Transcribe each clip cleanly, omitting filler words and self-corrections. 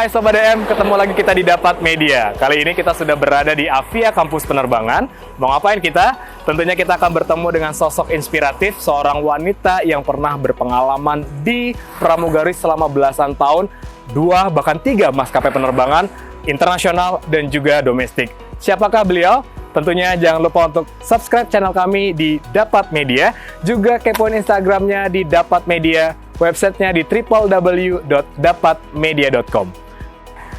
Hai Sobat DM, ketemu lagi kita di Dapat Media. Kali ini kita sudah berada di Avia Kampus Penerbangan. Mau ngapain kita? Tentunya kita akan bertemu dengan sosok inspiratif, seorang wanita yang pernah berpengalaman di pramugari selama belasan tahun, 2 bahkan 3 maskapai penerbangan internasional dan juga domestik. Siapakah beliau? Tentunya jangan lupa untuk subscribe channel kami di Dapat Media, juga kepoin Instagramnya di Dapat Media, websitenya di www.dapatmedia.com.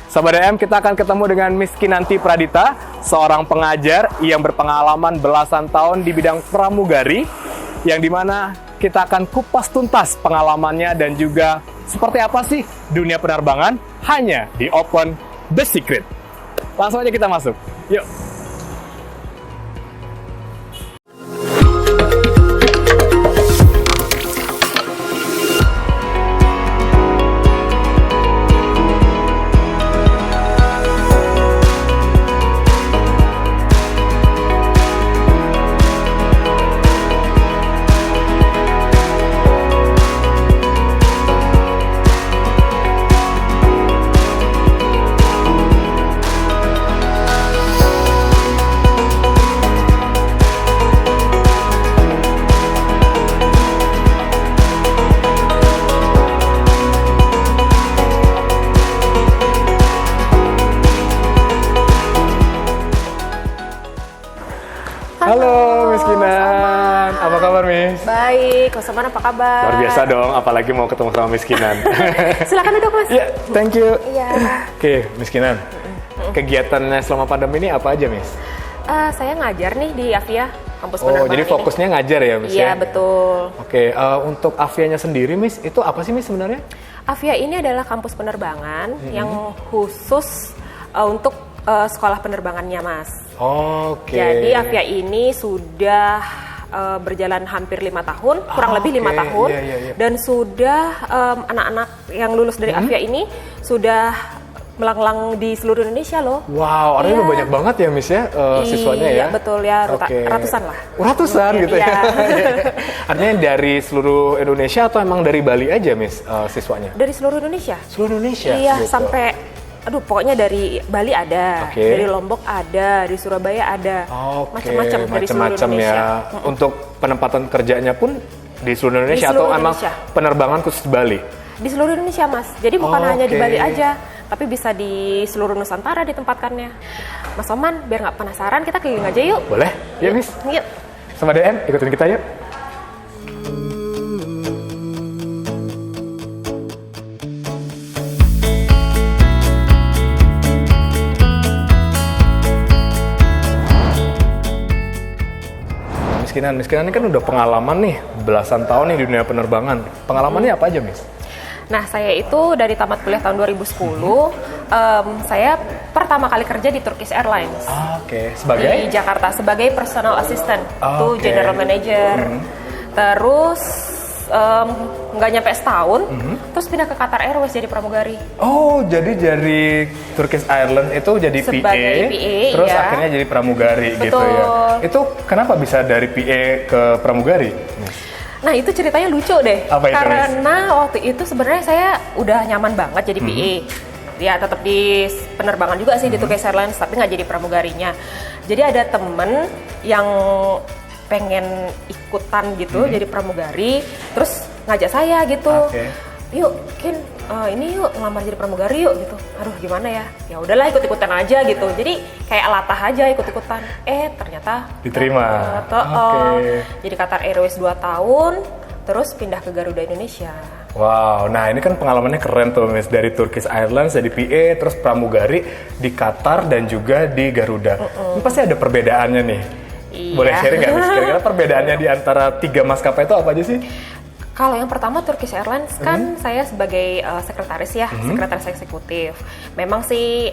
Sobat DM, kita akan ketemu dengan Miss Kinanti Pradita, seorang pengajar yang berpengalaman belasan tahun di bidang pramugari, yang dimana kita akan kupas tuntas pengalamannya dan juga seperti apa sih dunia penerbangan hanya di Open The Secret. Langsung aja kita masuk, yuk! Halo Miss Kinan, apa kabar Miss? Baik, Mas Oman apa kabar? Luar biasa dong, apalagi mau ketemu sama Miss Kinan. Silakan duduk Mas. Ya, thank you. Iya. Oke, Miss Kinan, kegiatannya selama pandemi ini apa aja Miss? Saya ngajar nih di Avia Kampus Oh, Penerbangan jadi fokusnya ini. ngajar ya Miss? Iya, ya? betul. Oke, untuk Avianya sendiri Miss, itu apa sih Miss sebenarnya? Avia ini adalah kampus penerbangan yang khusus untuk sekolah penerbangannya Mas. Oke. Jadi Avia ini sudah berjalan hampir 5 tahun, kurang lebih 5 tahun. Iya. Dan sudah anak-anak yang lulus dari Avia ini sudah melanglang di seluruh Indonesia loh. Wow, artinya Iya. banyak banget ya Miss ya siswanya ya? Iya betul ya, Oke. ratusan lah. Ratusan gitu Iya. ya? Artinya dari seluruh Indonesia atau emang dari Bali aja Miss siswanya? Dari seluruh Indonesia. Seluruh Indonesia? Iya, gitu. sampai pokoknya dari Bali ada, Oke. dari Lombok ada, dari Surabaya ada, Oke, macam-macam dari seluruh macam-macam Indonesia. ya. Untuk penempatan kerjanya pun di seluruh Indonesia seluruh atau emang Indonesia. penerbangan khusus Bali? Di seluruh Indonesia Mas, jadi bukan hanya di Oke. Bali aja, tapi bisa di seluruh Nusantara ditempatkannya. Mas Oman, biar nggak penasaran, kita keliling aja yuk. Boleh? Ya Miss. Yuk. Sama DM, ikutin kita yuk. Miss Kinan ini kan udah pengalaman nih, belasan tahun nih di dunia penerbangan. Pengalamannya apa aja, Miss? Nah, saya itu dari tamat kuliah tahun 2010, saya pertama kali kerja di Turkish Airlines. Oke, sebagai? Di Jakarta sebagai personal assistant to Oke. general manager. Terus nggak nyampe setahun, terus pindah ke Qatar Airways jadi pramugari. Oh, jadi dari Turkish Airlines itu jadi Sebagai PA, PA, terus iya. akhirnya jadi pramugari gitu Betul. ya. Itu kenapa bisa dari PA ke pramugari? Nah, itu ceritanya lucu deh. Apa itu, Karena waktu itu sebenarnya saya udah nyaman banget jadi PA. Ya, tetap di penerbangan juga sih di Turkish Airlines, tapi nggak jadi pramugarinya. Jadi ada temen yang pengen ikutan gitu jadi pramugari, terus ngajak saya gitu. Oke. Yuk, Kin, ini yuk ngelamar jadi pramugari yuk gitu. Aduh, gimana ya? Ya udahlah ikut-ikutan aja gitu. Jadi kayak latah aja ikut-ikutan. Ternyata Diterima. dapet. Oke. Jadi Qatar Airways 2 tahun, terus pindah ke Garuda Indonesia. Wow, nah ini kan pengalamannya keren tuh Miss, dari Turkish Airlines jadi PA, terus pramugari di Qatar dan juga di Garuda. Ini pasti ada perbedaannya nih. Iya. Boleh sharing nggak Miss? Kira-kira perbedaannya di antara 3 maskapai itu apa aja sih? Kalau yang pertama Turkish Airlines kan saya sebagai sekretaris ya, sekretaris eksekutif. Memang sih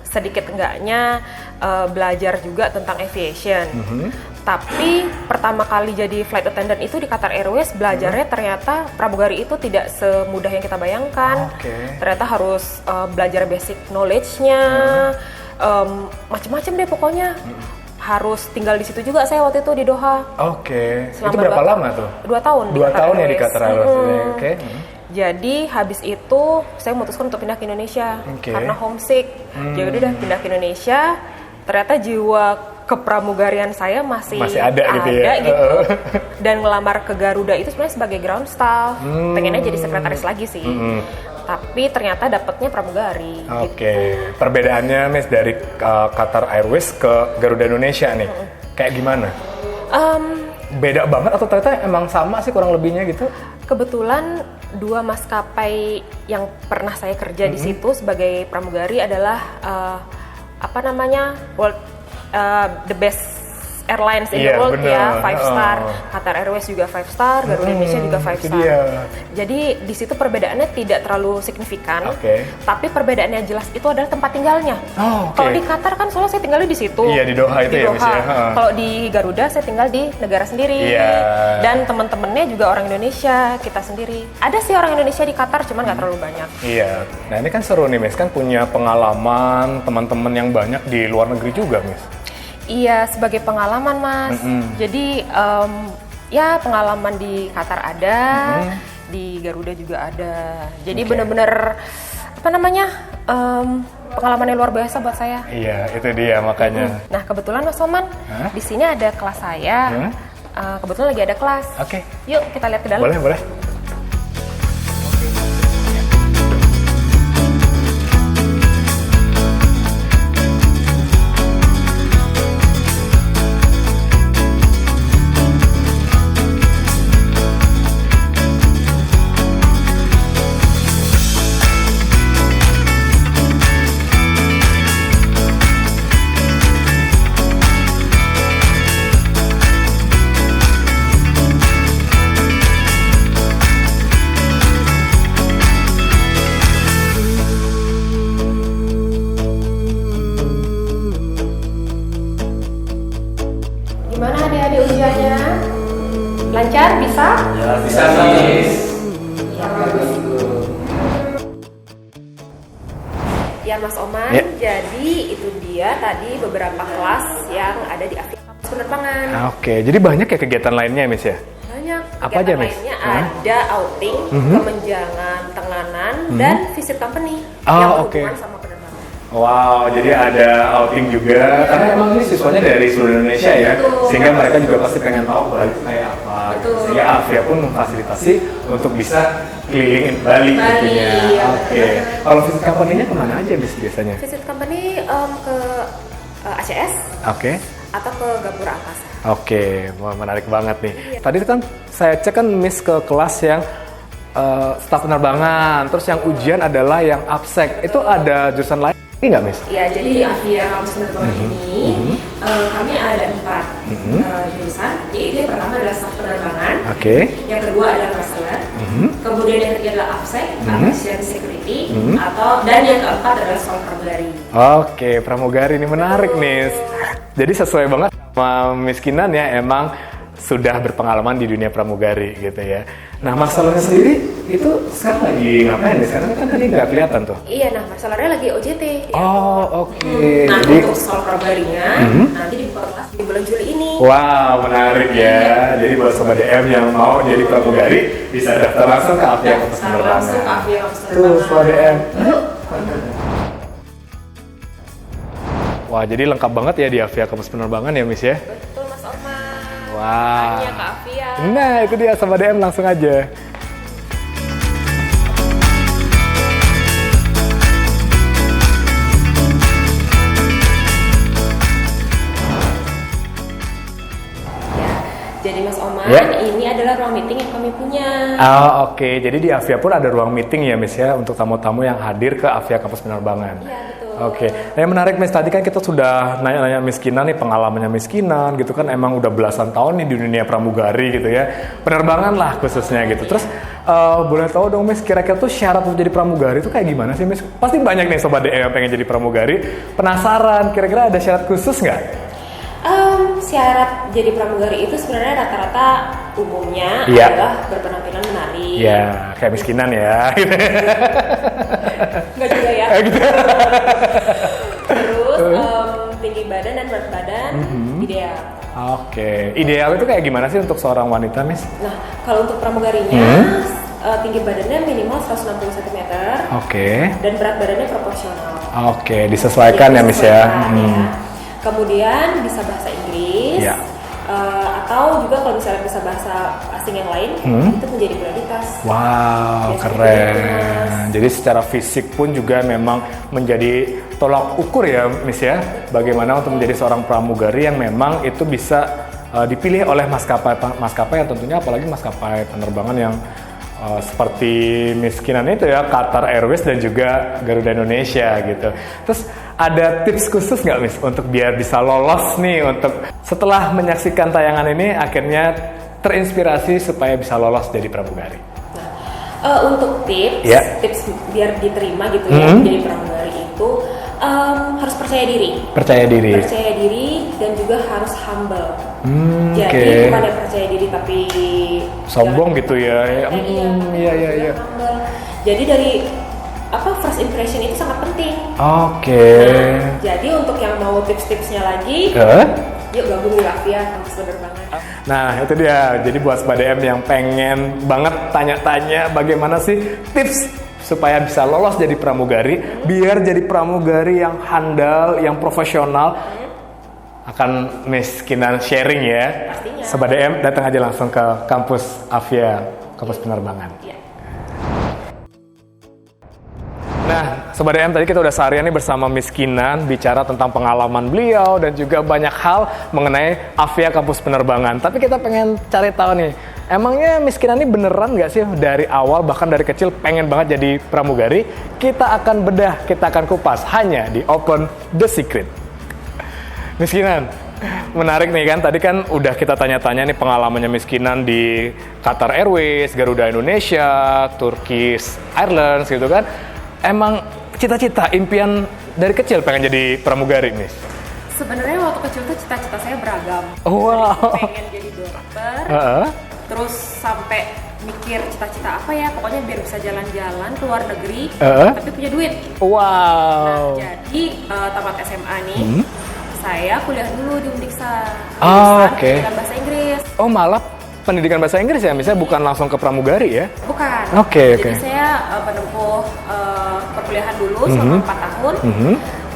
sedikit enggaknya belajar juga tentang aviation. Tapi pertama kali jadi flight attendant itu di Qatar Airways belajarnya ternyata pramugari itu tidak semudah yang kita bayangkan. Oke. Ternyata harus belajar basic knowledge-nya, macam-macam deh pokoknya. Harus tinggal di situ juga saya waktu itu di Doha. Oke. Itu Selama berapa 2 lama tuh? 2 tahun. 2 tahun ya di Airways. Qatar Airways. Oke. Jadi habis itu saya memutuskan untuk pindah ke Indonesia karena homesick. Jadi udah pindah ke Indonesia. Ternyata jiwa kepramugarian saya masih ada gitu ya. Gitu. Dan ngelamar ke Garuda itu sebenarnya sebagai ground staff. Pengennya jadi sekretaris lagi sih. Tapi ternyata dapetnya pramugari. Oke. Perbedaannya Miss dari Qatar Airways ke Garuda Indonesia nih, kayak gimana? Beda banget atau ternyata emang sama sih kurang lebihnya gitu? Kebetulan dua maskapai yang pernah saya kerja di situ sebagai pramugari adalah the best airlines in the world, bener. ya, 5 star. Qatar Airways juga 5 star, Garuda Indonesia juga 5 star. Jadi di situ perbedaannya tidak terlalu signifikan, tapi perbedaannya jelas itu adalah tempat tinggalnya. Kalau di Qatar kan soalnya saya tinggalnya di situ. Iya, di Doha itu ya, Miss ya. Kalau di Garuda saya tinggal di negara sendiri. Dan teman-temannya juga orang Indonesia, kita sendiri. Ada sih orang Indonesia di Qatar, cuman nggak terlalu banyak. Iya. Nah ini kan seru nih, Miss, kan punya pengalaman teman-teman yang banyak di luar negeri juga, Miss. Iya, sebagai pengalaman, Mas. Jadi ya pengalaman di Qatar ada, di Garuda juga ada. Jadi benar-benar pengalaman yang luar biasa buat saya. Iya, itu dia makanya. Nah, kebetulan Mas Oman, di sini ada kelas saya. Kebetulan lagi ada kelas. Yuk kita lihat ke dalam. Boleh. Gimana adik-adik ujiannya? Lancar? Bisa? Ya, bisa, Miss. Ya, Mas Oman, jadi itu dia tadi beberapa kelas yang ada di Avia Kampus Penerbangan. Oke, jadi banyak ya kegiatan lainnya, Miss ya? Banyak. Apa aja, Miss? Lainnya ada outing, kemenjangan, tenganan, dan visit company yang berhubungan sama penerbangan. Wow, jadi ada outing juga, karena emang ini siswanya dari seluruh Indonesia ya, sehingga mereka juga pasti pengen tahu Bali itu kayak apa. Sehingga Avia pun memfasilitasi untuk bisa kelilingin Bali tentunya. Kalau visit company-nya kemana aja, Miss, biasanya? Visit company ke ACS atau ke Gapura Angkasa. Wah, menarik banget nih. Tadi kan saya cek kan Miss ke kelas yang staf penerbangan, terus yang ujian adalah yang absek. Itu ada jurusan lain nggak, Miss? Ya, jadi di Avia Kampus Penerbangan ini kami ada 4 jurusan, yaitu yang pertama adalah staf penerbangan, yang kedua adalah master, kemudian yang ketiga adalah AFSEC, Aviation Security, dan yang keempat adalah soal pramugari. Pramugari ini menarik, Miss. Jadi sesuai banget sama Miss Kinan ya, emang sudah berpengalaman di dunia pramugari gitu ya. Nah, masalahnya sendiri itu sekarang lagi ngapain nih? Sekarang kan tadi nggak kelihatan tuh. Iya, nah masalahnya lagi OJT. Nah, jadi untuk soal pramugarinya nanti dibuka kelas di bulan Juli ini. Wow, menarik ya. Jadi buat sobat DM yang mau jadi pramugari bisa daftar langsung ke Avia Kampus Penerbangan. Tuh, sobat DM. Wah, jadi lengkap banget ya di Avia Kampus Penerbangan ya, Miss ya? Betul, Mas Oman. Wah. Tanya ke Avia. Nah, itu dia, sama DM langsung aja. Jadi Mas Oman, ini adalah ruang meeting yang kami punya. Jadi di Avia pun ada ruang meeting ya, Miss ya, untuk tamu-tamu yang hadir ke Avia Kampus Penerbangan. Iya, betul. Nah, yang menarik, Miss, tadi kan kita sudah nanya-nanya Miss Kinan nih, pengalamannya Miss Kinan gitu kan, emang udah belasan tahun nih di dunia pramugari gitu ya, penerbangan lah khususnya gitu. Terus boleh tahu dong, Miss, kira-kira tuh syarat untuk jadi pramugari itu kayak gimana sih, Miss? Pasti banyak nih sobat DM yang pengen jadi pramugari, penasaran, kira-kira ada syarat khusus nggak? Syarat jadi pramugari itu sebenarnya rata-rata umumnya adalah berpenampilan menarik. Iya, kayak Miss Kinan ya. Enggak juga ya. Terus tinggi badan dan berat badan ideal. Ideal itu kayak gimana sih untuk seorang wanita, Miss? Nah, kalau untuk pramugarinya tinggi badannya minimal 160 cm Oke. dan berat badannya proporsional. Oke, disesuaikan ya, Miss ya. Kemudian bisa bahasa Inggris. Ya. Atau juga kalau misalnya bisa bahasa asing yang lain, itu menjadi prioritas. Wow, Biasanya keren. Jadi secara fisik pun juga memang menjadi tolak ukur ya, Miss ya. Bagaimana untuk menjadi seorang pramugari yang memang itu bisa dipilih oleh maskapai yang tentunya apalagi maskapai penerbangan yang seperti miskinan itu ya, Qatar Airways dan juga Garuda Indonesia gitu. Terus ada tips khusus nggak, Miss, untuk biar bisa lolos nih untuk setelah menyaksikan tayangan ini akhirnya terinspirasi supaya bisa lolos jadi pramugari? Untuk tips, Ya. tips biar diterima gitu ya menjadi pramugari itu harus percaya diri. Percaya diri. Percaya diri dan juga harus humble. Jadi Oke. bukan yang percaya diri tapi Sombong gitu ya. Iya. Humble. Jadi dari first impression itu sangat penting. Oke. Nah, jadi untuk yang mau tips-tipsnya lagi, yuk gabung di Avia Kampus Penerbangan. Nah itu dia, jadi buat Sobat DM yang pengen banget tanya-tanya bagaimana sih tips supaya bisa lolos jadi pramugari, biar jadi pramugari yang handal, yang profesional, akan Miss Kinan sharing ya. Pastinya. Sobat DM datang aja langsung ke kampus Avia, kampus penerbangan. Ya. Nah, Sobat DM, tadi kita udah seharian nih bersama Miss Kinan bicara tentang pengalaman beliau dan juga banyak hal mengenai Avia Kampus Penerbangan. Tapi kita pengen cari tahu nih, emangnya Miss Kinan ini beneran nggak sih dari awal bahkan dari kecil pengen banget jadi pramugari? Kita akan bedah, kita akan kupas hanya di Open the Secret. Miss Kinan, menarik nih kan, tadi kan udah kita tanya-tanya nih pengalamannya Miss Kinan di Qatar Airways, Garuda Indonesia, Turkish Airlines gitu kan. Emang cita-cita, impian dari kecil pengen jadi pramugari, Miss? Sebenarnya waktu kecil tuh cita-cita saya beragam. Wow. Pengen jadi dokter, terus sampai mikir cita-cita apa ya, pokoknya biar bisa jalan-jalan ke luar negeri, tapi punya duit. Wow. Jadi tamat SMA nih, saya kuliah dulu di Undiksa. Oke. Pendidikan bahasa Inggris. Oh, malah pendidikan bahasa Inggris ya, misalnya bukan langsung ke pramugari ya? Bukan. Oke. Jadi saya menempuh perkuliahan dulu selama 4 tahun.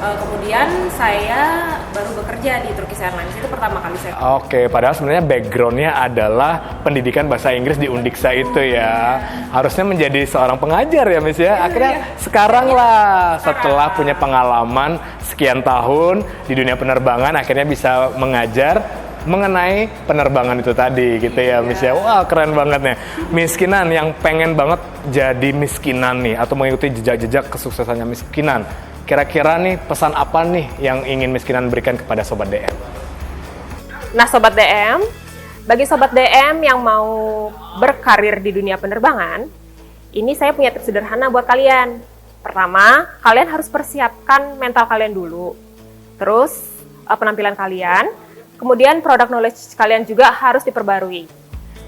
Kemudian saya baru bekerja di Turkish Airlines, itu pertama kali saya. Oke, padahal sebenarnya backgroundnya adalah pendidikan bahasa Inggris di Undiksa itu ya. Harusnya menjadi seorang pengajar ya, Miss ya. Akhirnya sekarang lah, setelah punya pengalaman sekian tahun di dunia penerbangan, akhirnya bisa mengajar mengenai penerbangan itu tadi gitu ya, Miss ya. Wah, keren banget nih. Miss Kinan yang pengen banget jadi Miss Kinan nih atau mengikuti jejak-jejak kesuksesannya Miss Kinan. Kira-kira nih pesan apa nih yang ingin Miss Kinan berikan kepada Sobat DM? Nah, Sobat DM, bagi Sobat DM yang mau berkarir di dunia penerbangan, ini saya punya tips sederhana buat kalian. Pertama, kalian harus persiapkan mental kalian dulu. Terus, penampilan kalian. Kemudian, product knowledge kalian juga harus diperbarui.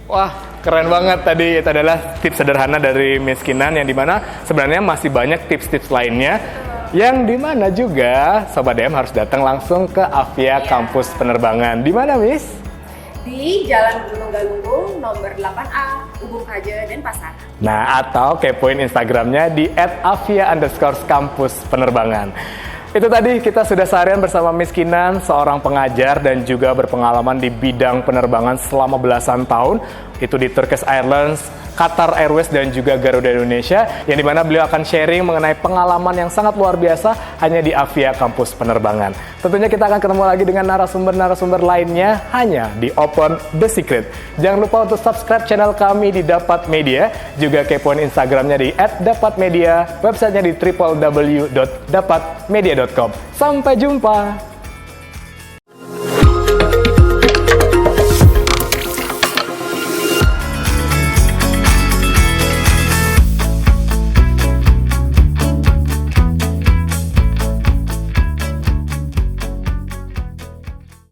Wah, keren banget tadi. Itu adalah tips sederhana dari Miss Kinan yang dimana sebenarnya masih banyak tips-tips lainnya yang dimana juga Sobat DM harus datang langsung ke Avia Kampus Penerbangan. Di mana, Miss? Di Jalan Gunung Galunggung nomor 8A, Ubung Raja, Denpasar. Nah, atau kepoin Instagramnya di @avia_kampus penerbangan. Itu tadi kita sudah seharian bersama Miss Kinan, seorang pengajar dan juga berpengalaman di bidang penerbangan selama belasan tahun. Itu di Turkish Airlines, Qatar Airways dan juga Garuda Indonesia, yang dimana beliau akan sharing mengenai pengalaman yang sangat luar biasa hanya di Avia Kampus Penerbangan. Tentunya kita akan ketemu lagi dengan narasumber-narasumber lainnya hanya di Open the Secret. Jangan lupa untuk subscribe channel kami di Dapat Media, juga kepoin Instagramnya di @dapatmedia, websitenya di www.dapatmedia.com. Sampai jumpa!